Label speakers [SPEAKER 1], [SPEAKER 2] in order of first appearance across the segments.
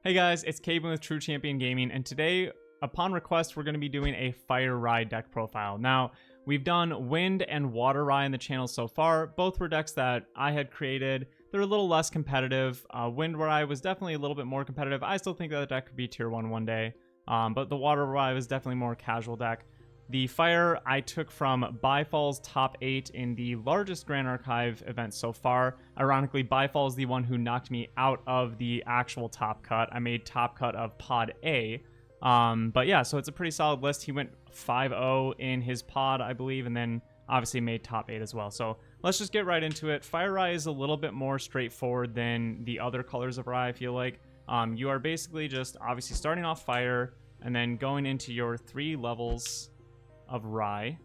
[SPEAKER 1] Hey guys, it's Caban with True Champion Gaming, and today, upon request, we're going to be doing a Fire Rye deck profile. Now, we've done Wind and Water Rye in the channel so far. Both were decks that I had created. They're a little less competitive. Wind Rye was definitely a little bit more competitive. I still think that the deck could be tier 1 one day, but the Water Rye was definitely more casual deck. The Fire I took from Byfall's top 8 in the largest Grand Archive event so far. Ironically, Byfall is the one who knocked me out of the actual top cut. I made top cut of pod A. But yeah, so it's a pretty solid list. He went 5-0 in his pod, I believe, and then obviously made top 8 as well. So let's just get right into it. Fire Rye is a little bit more straightforward than the other colors of Rye, I feel like. You are basically just obviously starting off Fire and then going into your 3 levels of Rye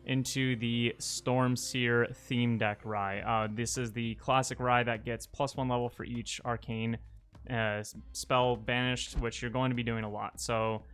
[SPEAKER 1] into the Stormseer theme deck Rye. This is the classic Rye that gets +1 level for each arcane spell banished, which you're going to be doing a lot. So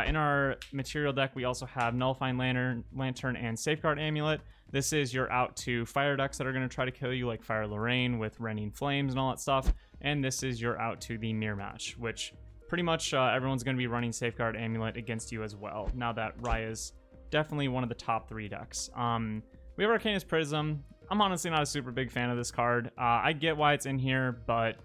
[SPEAKER 1] in our material deck, we also have Nullifying Lantern and Safeguard Amulet. This is your out to fire decks that are going to try to kill you, like Fire Lorraine with Rending Flames and all that stuff. And this is your out to the Mirror Match, which pretty much everyone's going to be running Safeguard Amulet against you as well, now that Rye is definitely one of the top 3 decks. We have Arcanist Prism. I'm honestly not a super big fan of this card. I get why it's in here, but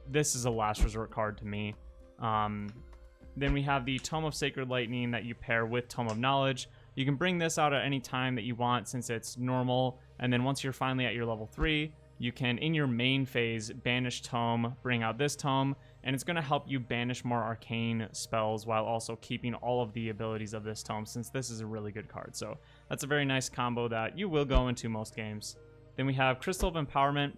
[SPEAKER 1] this is a last resort card to me. Then we have the Tome of Sacred Lightning that you pair with Tome of Knowledge. You can bring this out at any time that you want since it's normal, and then once you're finally at your level 3, you can, in your main phase, banish Tome, bring out this Tome, and it's going to help you banish more arcane spells while also keeping all of the abilities of this Tome, since this is a really good card. So that's a very nice combo that you will go into most games. Then we have Crystal of Empowerment.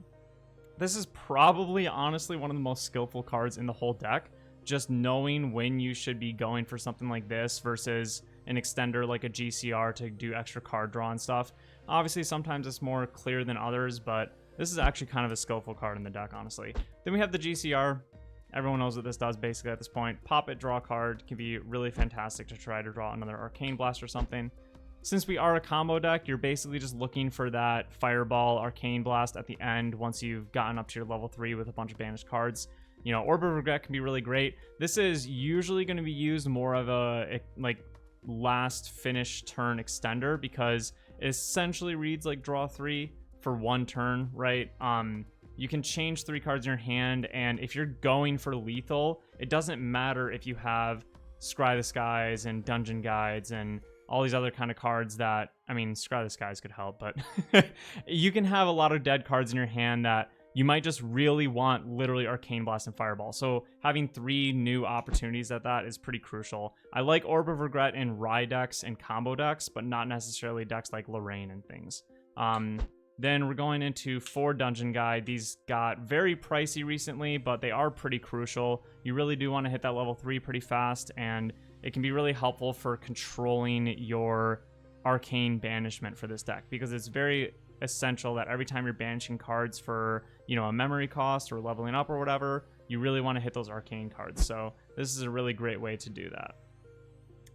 [SPEAKER 1] This is probably, honestly, one of the most skillful cards in the whole deck. Just knowing when you should be going for something like this versus an extender like a GCR to do extra card draw and stuff. Obviously, sometimes it's more clear than others, but this is actually kind of a skillful card in the deck, honestly. Then we have the GCR. Everyone knows what this does basically at this point. Pop it, draw a card. Can be really fantastic to try to draw another Arcane Blast or something. Since we are a combo deck, you're basically just looking for that Fireball, Arcane Blast at the end once you've gotten up to your level 3 with a bunch of banished cards. You know, Orb of Regret can be really great. This is usually going to be used more of a, like, last finish turn extender because it essentially reads like draw 3 for 1 turn, right? You can change 3 cards in your hand, and if you're going for lethal, it doesn't matter if you have Scry the Skies and Dungeon Guides and all these other kind of cards that, I mean, Scry the Skies could help, but you can have a lot of dead cards in your hand that you might just really want literally Arcane Blast and Fireball. So having 3 new opportunities at that is pretty crucial. I like Orb of Regret in Rye decks and combo decks, but not necessarily decks like Lorraine and things. Then we're going into 4 Dungeon Guide. These got very pricey recently, but they are pretty crucial. You really do want to hit that level 3 pretty fast, and it can be really helpful for controlling your arcane banishment for this deck, because it's very essential that every time you're banishing cards for, you know, a memory cost or leveling up or whatever, you really want to hit those arcane cards. So this is a really great way to do that.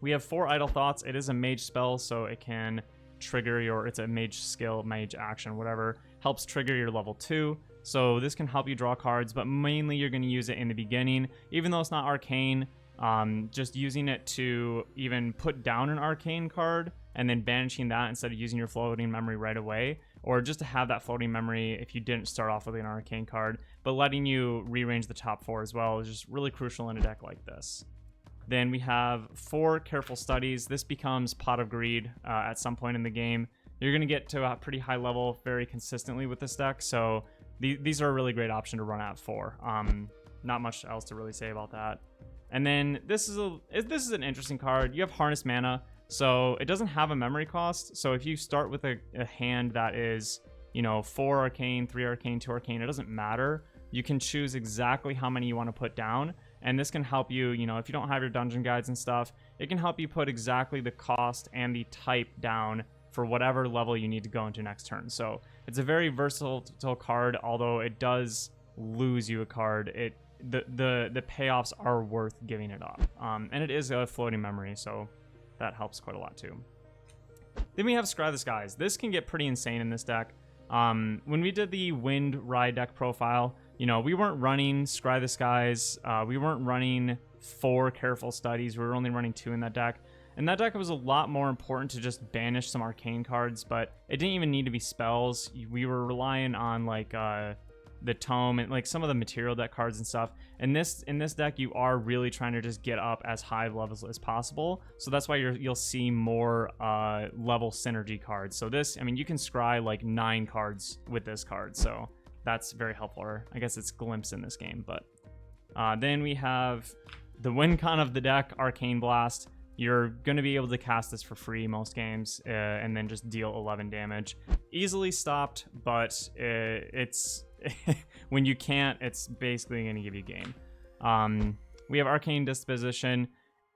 [SPEAKER 1] We have 4 Idle Thoughts. It is a mage spell, so it can trigger your, it's a mage skill, mage action, whatever, helps trigger your level 2. So this can help you draw cards, but mainly you're going to use it in the beginning. Even though it's not arcane, just using it to even put down an arcane card and then banishing that instead of using your floating memory right away, or just to have that floating memory if you didn't start off with an arcane card, but letting you rearrange the top 4 as well is just really crucial in a deck like this. Then we have 4 Careful Studies. This becomes Pot of Greed at some point in the game. You're going to get to a pretty high level very consistently with this deck, so these are a really great option to run at 4. Not much else to really say about that. And then this is an interesting card. You have Harness Mana, so it doesn't have a memory cost. So if you start with a hand that is, you know, 4 Arcane, 3 Arcane, 2 Arcane, it doesn't matter. You can choose exactly how many you want to put down. And this can help you, you know, if you don't have your dungeon guides and stuff, it can help you put exactly the cost and the type down for whatever level you need to go into next turn. So it's a very versatile card, although it does lose you a card. The payoffs are worth giving it up. And it is a floating memory, so that helps quite a lot too. Then we have Scry the Skies. This can get pretty insane in this deck. When we did the Wind Rye deck profile, you know, we weren't running Scry the Skies. We weren't running 4 Careful Studies. We were only running 2 in that deck. And that deck was a lot more important to just banish some arcane cards, but it didn't even need to be spells. We were relying on like the tome and like some of the material deck cards and stuff. And in this deck, you are really trying to just get up as high levels as possible. So that's why you'll see more level synergy cards. So this, I mean, you can scry like 9 cards with this card. So that's very helpful. Or I guess it's Glimpse in this game. But then we have the win con of the deck, Arcane Blast. You're going to be able to cast this for free most games and then just deal 11 damage. Easily stopped, but it's when you can't, it's basically going to give you game. We have Arcane Disposition.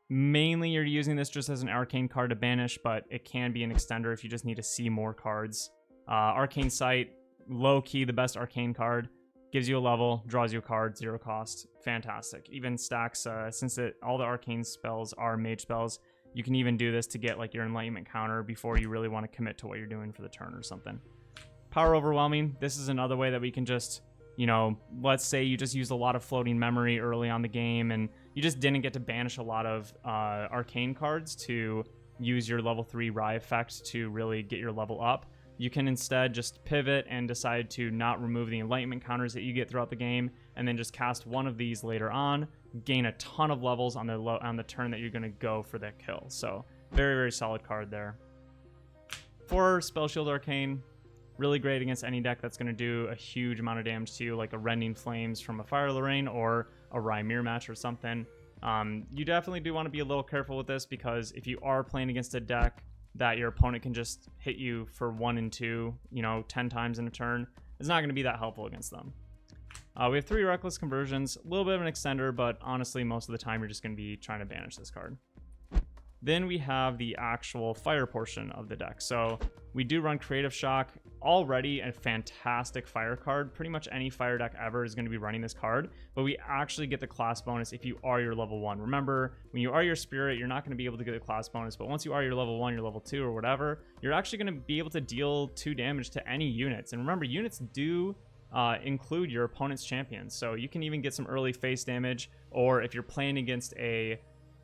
[SPEAKER 1] Mainly you're using this just as an arcane card to banish, but it can be an extender if you just need to see more cards. Arcane Sight, low-key the best arcane card. Gives you a level, draws you a card, 0 cost. Fantastic. Even stacks, since all the arcane spells are mage spells, you can even do this to get like your enlightenment counter before you really want to commit to what you're doing for the turn or something. Power Overwhelming. This is another way that we can just, you know, let's say you just used a lot of floating memory early on the game and you just didn't get to banish a lot of arcane cards to use your level 3 Rye effect to really get your level up. You can instead just pivot and decide to not remove the enlightenment counters that you get throughout the game, and then just cast one of these later on, gain a ton of levels on the turn that you're going to go for that kill. So very, very solid card there. For Spell Shield Arcane, really great against any deck that's going to do a huge amount of damage to you, like a Rending Flames from a Fire Lorraine or a Rye Mirror Match or something. You definitely do want to be a little careful with this, because if you are playing against a deck that your opponent can just hit you for 1 and 2, you know, 10 times in a turn, it's not going to be that helpful against them. We have 3 Reckless Conversions, a little bit of an extender, but honestly, most of the time you're just going to be trying to banish this card. Then we have the actual fire portion of the deck. So we do run Creative Shock, already a fantastic fire card. Pretty much any fire deck ever is going to be running this card, but we actually get the class bonus if you are your level 1. Remember, when you are your spirit, you're not going to be able to get the class bonus, but once you are your level 1, your level 2, or whatever, you're actually going to be able to deal 2 damage to any units. And remember, units do include your opponent's champions, so you can even get some early face damage, or if you're playing against a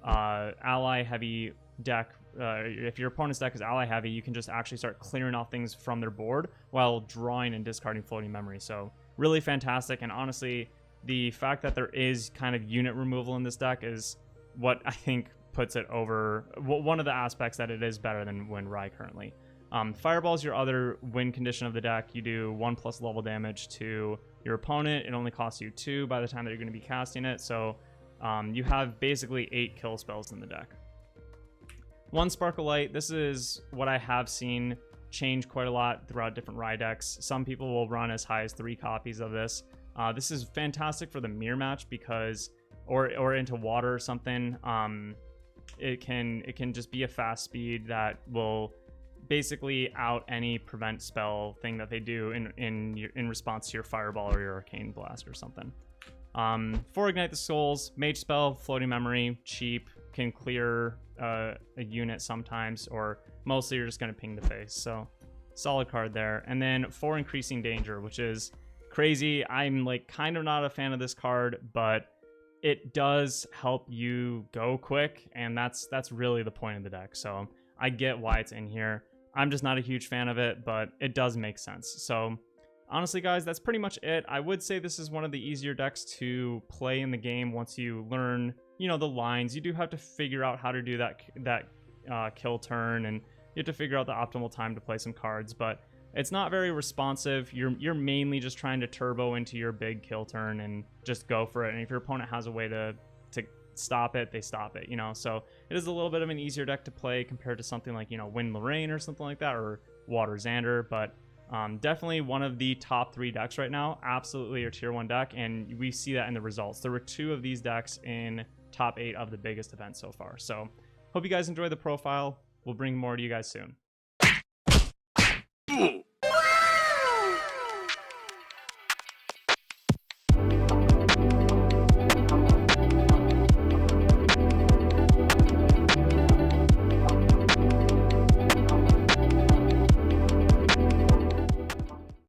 [SPEAKER 1] ally heavy deck, if your opponent's deck is ally heavy, you can just actually start clearing off things from their board while drawing and discarding floating memory. So really fantastic. And honestly, the fact that there is kind of unit removal in this deck is what I think puts it over, one of the aspects that it is better than when Rye currently. Fireball is your other win condition of the deck. You do 1+ level damage to your opponent. It only costs you 2 by the time that you're going to be casting it. So you have basically 8 kill spells in the deck. 1 Sparkle Light. This is what I have seen change quite a lot throughout different Rye decks. Some people will run as high as 3 copies of this. This is fantastic for the mirror match because, or into water or something. It can just be a fast speed that will basically out any prevent spell thing that they do in response to your Fireball or your Arcane Blast or something. For Ignite the Souls, Mage Spell, Floating Memory, cheap, can clear a unit sometimes, or mostly you're just going to ping the face. So solid card there. And then for Increasing Danger, which is crazy. I'm like kind of not a fan of this card, but it does help you go quick, and that's really the point of the deck. So I get why it's in here. I'm just not a huge fan of it, but it does make sense. So honestly, guys, that's pretty much it. I would say this is one of the easier decks to play in the game once you learn, you know, the lines. You do have to figure out how to do that kill turn, and you have to figure out the optimal time to play some cards, but it's not very responsive. You're mainly just trying to turbo into your big kill turn and just go for it. And if your opponent has a way to stop it, they stop it, you know. So it is a little bit of an easier deck to play compared to something like, you know, Wind Lorraine or something like that, or Water Xander, but definitely one of the top 3 decks right now. Absolutely your tier 1 deck, and we see that in the results. There were 2 of these decks in top 8 of the biggest events so far. So hope you guys enjoy the profile. We'll bring more to you guys soon.